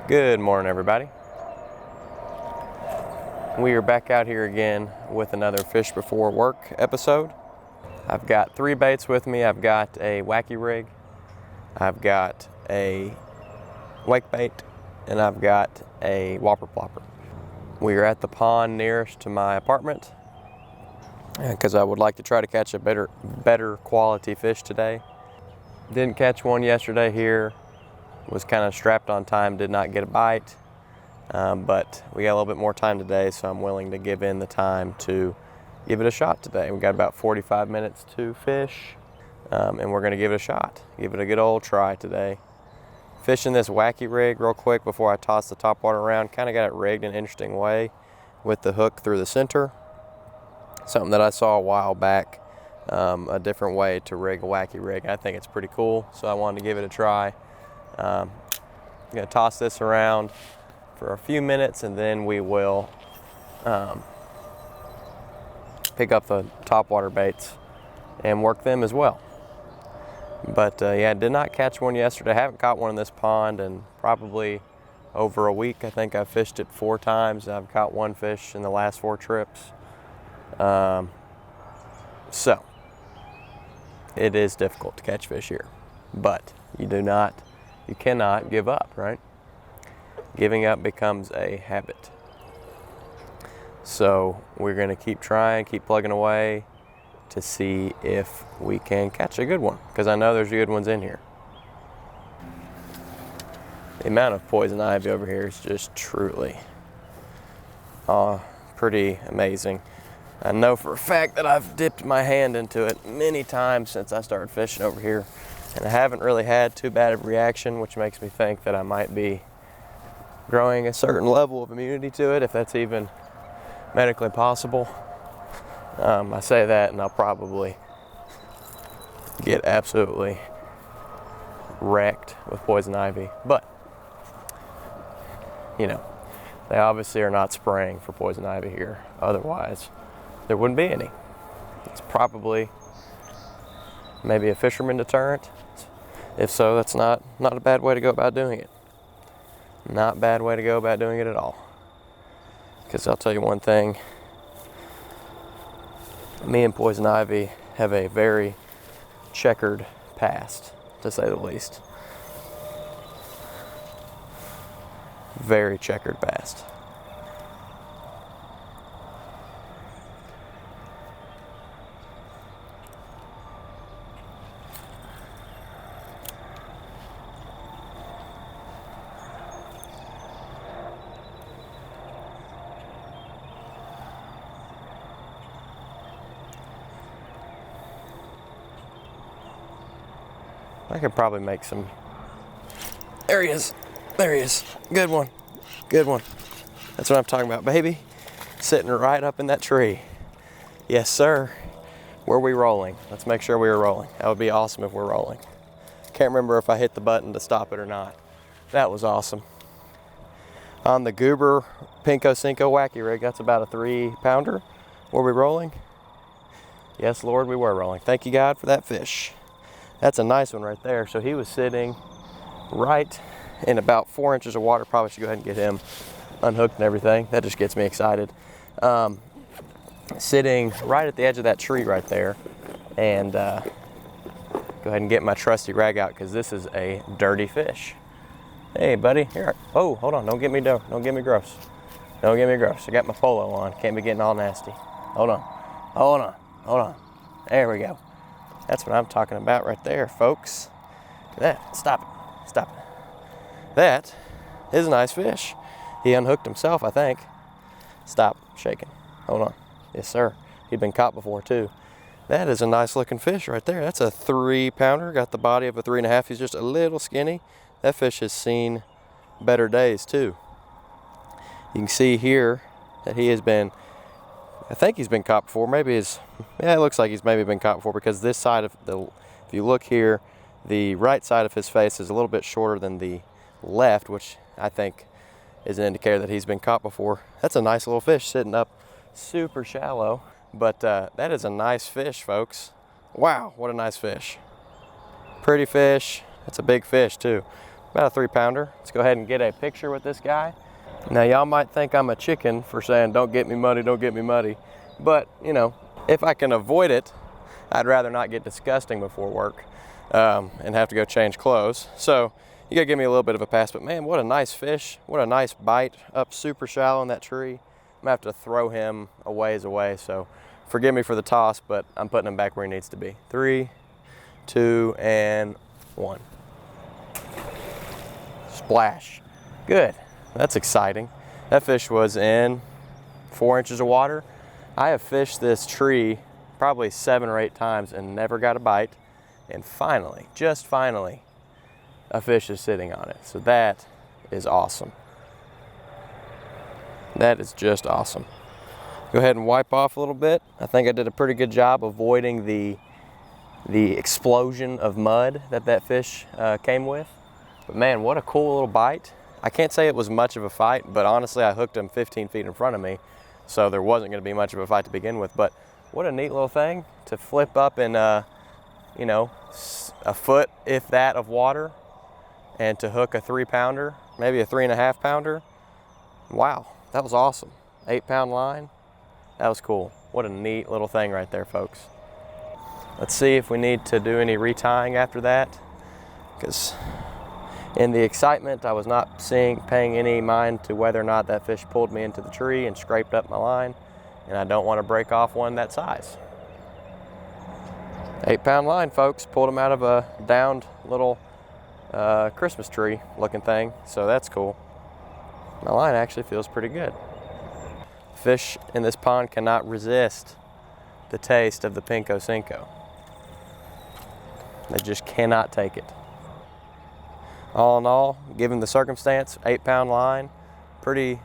Good morning, everybody. We are back out here again with another Fish Before Work episode. I've got 3 baits with me. I've got a wacky rig, I've got a wake bait, and I've got a whopper plopper. We are at the pond nearest to my apartment because I would like to try to catch a better quality fish today. Didn't catch one yesterday here. Was kind of strapped on time, did not get a bite, but we got a little bit more time today, so I'm willing to give in the time to give it a shot today. We got about 45 minutes to fish, and we're gonna give it a shot, give it a good old try today. Fishing this wacky rig real quick before I toss the top water around. Kind of got it rigged in an interesting way with the hook through the center. Something that I saw a while back, a different way to rig a wacky rig. I think it's pretty cool, so I wanted to give it a try. I'm going to toss this around for a few minutes, and then we will pick up the topwater baits and work them as well. But yeah, I did not catch one yesterday. I haven't caught one in this pond in probably over a week. I think I've fished it 4 times. I've caught 1 fish in the last 4 trips. So it is difficult to catch fish here, but you cannot give up, right? Giving up becomes a habit. So we're going to keep trying, keep plugging away to see if we can catch a good one, because I know there's good ones in here. The amount of poison ivy over here is just truly pretty amazing. I know for a fact that I've dipped my hand into it many times since I started fishing over here, and I haven't really had too bad of a reaction, which makes me think that I might be growing a certain level of immunity to it, if that's even medically possible. I say that and I'll probably get absolutely wrecked with poison ivy, but you know, they obviously are not spraying for poison ivy here, otherwise there wouldn't be any. It's probably maybe a fisherman deterrent. If so, that's not a bad way to go about doing it. Not a bad way to go about doing it at all. Because I'll tell you one thing, me and poison ivy have a very checkered past, to say the least. Very checkered past. I could probably make some. There he is. There he is. Good one. Good one. That's what I'm talking about, baby. Sitting right up in that tree. Yes, sir. Were we rolling? Let's make sure we were rolling. That would be awesome if we're rolling. Can't remember if I hit the button to stop it or not. That was awesome. On the Goober Pinko Cinco wacky rig, that's about a 3-pounder. Were we rolling? Yes, Lord, we were rolling. Thank you, God, for that fish. That's a nice one right there. So he was sitting right in about 4 inches of water. Probably should go ahead and get him unhooked and everything. That just gets me excited. Sitting right at the edge of that tree right there. And go ahead and get my trusty rag out, because this is a dirty fish. Hey, buddy. Here. Oh, hold on. Don't get me gross. Don't get me gross. I got my polo on. Can't be getting all nasty. Hold on. There we go. That's what I'm talking about right there, folks. That, stop it. That is a nice fish. He unhooked himself, I think. Stop shaking. Hold on. Yes, sir. He'd been caught before, too. That is a nice looking fish right there. That's a 3-pounder. Got the body of a 3.5. He's just a little skinny. That fish has seen better days, too. You can see here that he has been, I think he's been caught before. It looks like he's maybe been caught before, because this side of if you look here, the right side of his face is a little bit shorter than the left, which I think is an indicator that he's been caught before. That's a nice little fish sitting up super shallow, but that is a nice fish, folks. Wow, what a nice fish. Pretty fish. That's a big fish too. About a 3-pounder. Let's go ahead and get a picture with this guy. Now y'all might think I'm a chicken for saying, don't get me muddy, don't get me muddy. But, you know, if I can avoid it, I'd rather not get disgusting before work and have to go change clothes. So you gotta give me a little bit of a pass, but man, what a nice fish. What a nice bite up super shallow in that tree. I'm gonna have to throw him a ways away, so forgive me for the toss, but I'm putting him back where he needs to be. 3, 2, and 1. Splash. Good. That's exciting. That fish was in 4 inches of water. I have fished this tree probably 7 or 8 times and never got a bite. And finally, just finally, a fish is sitting on it. So that is awesome. That is just awesome. Go ahead and wipe off a little bit. I think I did a pretty good job avoiding the explosion of mud that fish came with. But man, what a cool little bite. I can't say it was much of a fight, but honestly, I hooked him 15 feet in front of me, so there wasn't going to be much of a fight to begin with. But what a neat little thing to flip up in, you know, a foot, if that, of water, and to hook a 3-pounder, maybe a 3.5-pounder. Wow, that was awesome. 8-pound line. That was cool. What a neat little thing right there, folks. Let's see if we need to do any retying after that, because in the excitement, I was not paying any mind to whether or not that fish pulled me into the tree and scraped up my line, and I don't want to break off one that size. 8-pound line, folks. Pulled him out of a downed little Christmas tree looking thing, so that's cool. My line actually feels pretty good. Fish in this pond cannot resist the taste of the Pinco Cinco. They just cannot take it. All in all, given the circumstance, 8-pound line, pretty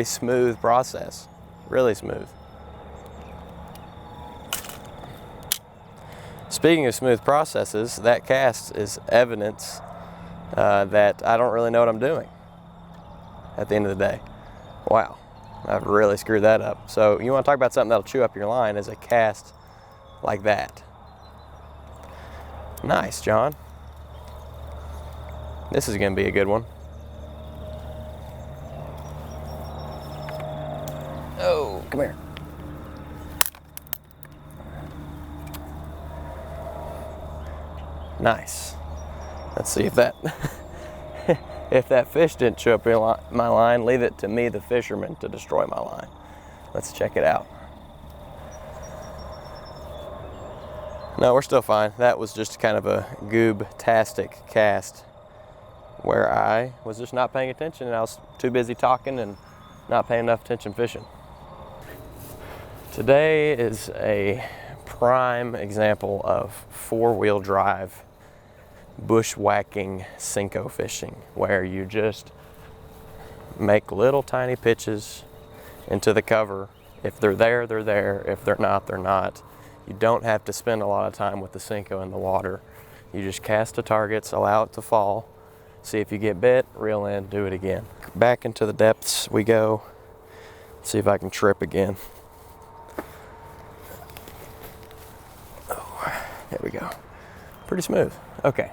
smooth process, really smooth. Speaking of smooth processes, that cast is evidence that I don't really know what I'm doing at the end of the day. Wow, I've really screwed that up. So you want to talk about something that'll chew up your line, is a cast like that. Nice, John. This is going to be a good one. Oh, come here. Nice. Let's see if that if that fish didn't chew up my line, leave it to me, the fisherman, to destroy my line. Let's check it out. No, we're still fine. That was just kind of a goob-tastic cast where I was just not paying attention, and I was too busy talking and not paying enough attention fishing. Today is a prime example of 4-wheel drive bushwhacking Cinco fishing, where you just make little tiny pitches into the cover. If they're there, they're there. If they're not, they're not. You don't have to spend a lot of time with the Cinco in the water. You just cast the targets, allow it to fall, see if you get bit, reel in, do it again. Back into the depths we go. See if I can trip again. Oh, there we go. Pretty smooth. Okay.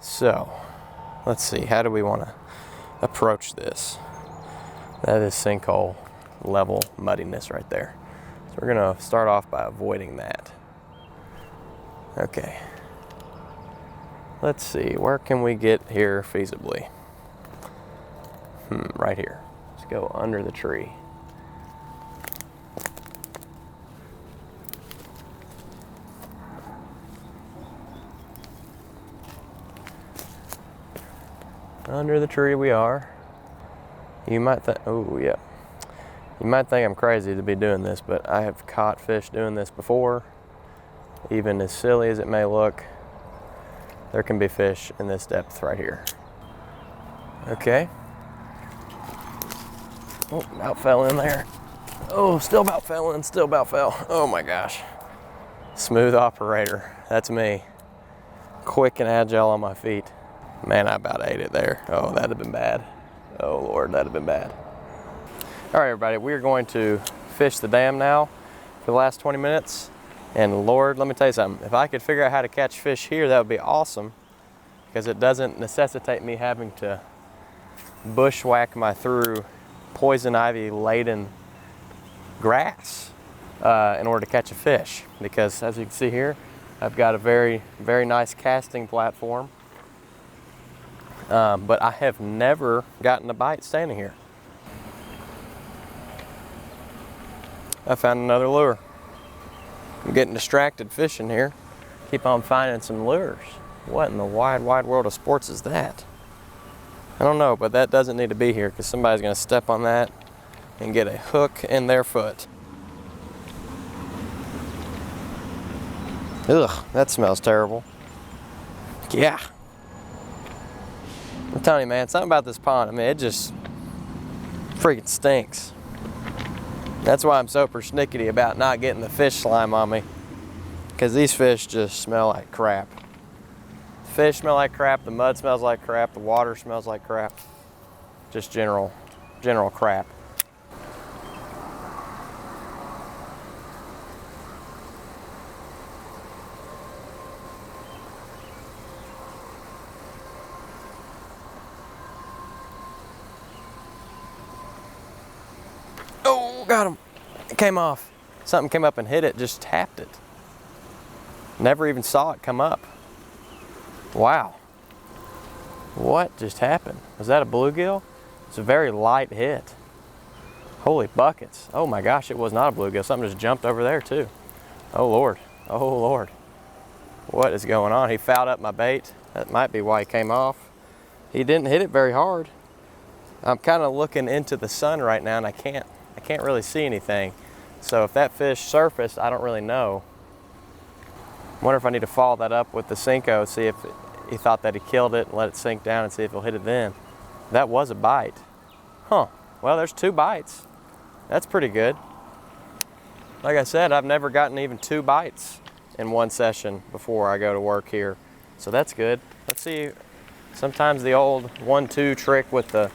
So, let's see. How do we want to approach this? That is sinkhole level muddiness right there. So we're going to start off by avoiding that. Okay. Let's see, where can we get here feasibly? Right here. Let's go under the tree. Under the tree we are. You might think, oh yeah. You might think I'm crazy to be doing this, but I have caught fish doing this before. Even as silly as it may look, there can be fish in this depth right here. Okay. Oh, about fell in there. Oh, still about fell in, still about fell. Oh my gosh. Smooth operator, that's me. Quick and agile on my feet. Man, I about ate it there. Oh, that'd have been bad. Oh Lord, that'd have been bad. All right, everybody, we're going to fish the dam now for the last 20 minutes. And Lord, let me tell you something. If I could figure out how to catch fish here, that would be awesome. because it doesn't necessitate me having to bushwhack my through poison ivy laden grass in order to catch a fish, because as you can see here, I've got a very, very nice casting platform, but I have never gotten a bite standing here. I found another lure. I'm getting distracted fishing here. Keep on finding some lures. What in the wide, wide world of sports is that? I don't know, but that doesn't need to be here because somebody's gonna step on that and get a hook in their foot. Ugh, that smells terrible. Yeah. I'm telling you, man, something about this pond, I mean, it just freaking stinks. That's why I'm so persnickety about not getting the fish slime on me, because these fish just smell like crap. The fish smell like crap, the mud smells like crap, the water smells like crap. Just general crap. Oh, got him. It came off. Something came up and hit it, just tapped it. Never even saw it come up. Wow. What just happened? Was that a bluegill? It's a very light hit. Holy buckets. Oh my gosh, it was not a bluegill. Something just jumped over there too. Oh Lord. Oh Lord. What is going on? He fouled up my bait. That might be why he came off. He didn't hit it very hard. I'm kind of looking into the sun right now and I can't really see anything. So if that fish surfaced, I don't really know. I wonder if I need to follow that up with the Senko, see if he thought that he killed it and let it sink down and see if he'll hit it then. That was a bite. Huh, well there's 2 bites. That's pretty good. Like I said, I've never gotten even 2 bites in one session before I go to work here. So that's good. Let's see, sometimes the old 1-2 trick with the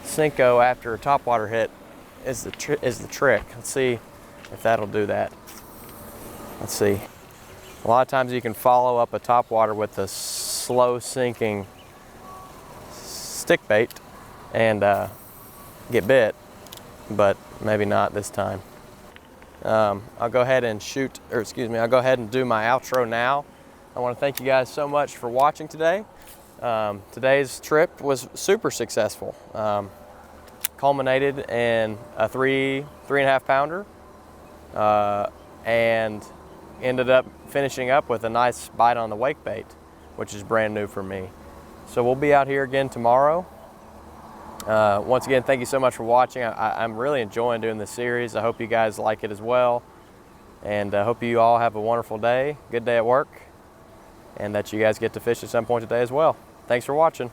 Senko after a topwater hit is the trick. Let's see if that'll do that. Let's see. A lot of times you can follow up a topwater with a slow sinking stick bait and get bit, but maybe not this time. I'll go ahead and I'll go ahead and do my outro now. I want to thank you guys so much for watching today. Today's trip was super successful. Culminated in a 3.5 pounder and ended up finishing up with a nice bite on the wake bait, which is brand new for me. So we'll be out here again tomorrow. Once again, thank you so much for watching. I'm really enjoying doing this series. I hope you guys like it as well. And I hope you all have a wonderful day, good day at work, and that you guys get to fish at some point today as well. Thanks for watching.